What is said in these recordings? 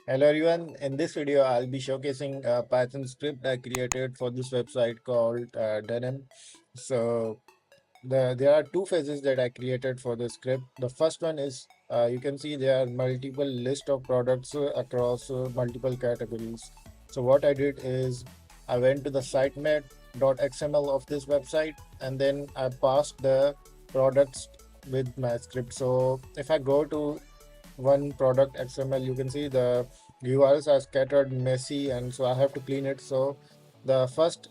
Hello everyone, in this video I'll be showcasing a Python script I created for this website called Denim. So there are two phases that I created for the script. The first one is you can see there are multiple list of products across multiple categories. So what I did is I went to the sitemap.xml of this website and then I passed the products with my script. So if I go to one product XML, you can see the URLs are scattered messy, and so I have to clean it. So the first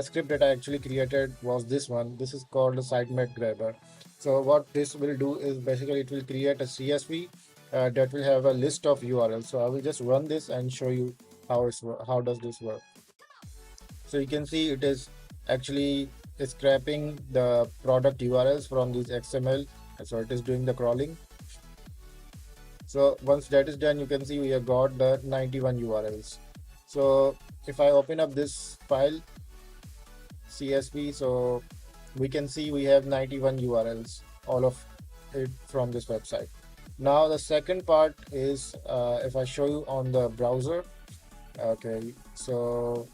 script that I actually created was this one. This is called a sitemap grabber. So what this will do is basically it will create a CSV that will have a list of URLs. So I will just run this and show you how does this work. So you can see it is actually scraping the product URLs from these XML. So it is doing the crawling. So once that is done, you can see we have got the 91 URLs. So if I open up this file CSV, so we can see we have 91 URLs, all of it from this website. Now the second part is if I show you on the browser, okay, so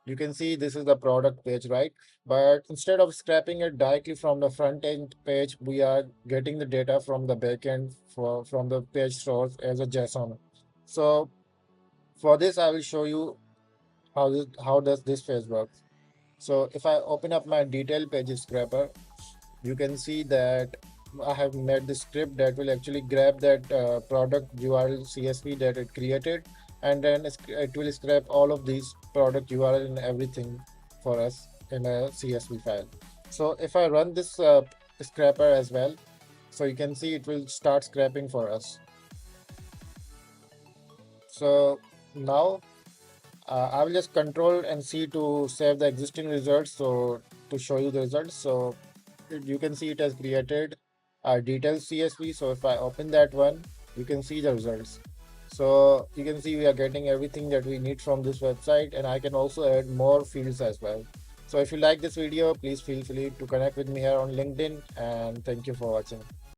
you can see this is the product page, right? But instead of scraping it directly from the front end page, we are getting the data from the backend from the page source as a JSON. So for this, I will show you how does this phase work. So if I open up my detail page scraper, you can see that I have made the script that will actually grab that product URL CSV that it created, and then it will scrap all of these product URL and everything for us in a CSV file. So if I run this scraper as well, so you can see it will start scraping for us. So now I will just control and C to save the existing results. So to show you the results, so you can see it has created a detailed CSV. So if I open that one, you can see the results. So you can see we are getting everything that we need from this website, and I can also add more fields as well. So if you like this video, please feel free to connect with me here on LinkedIn, and thank you for watching.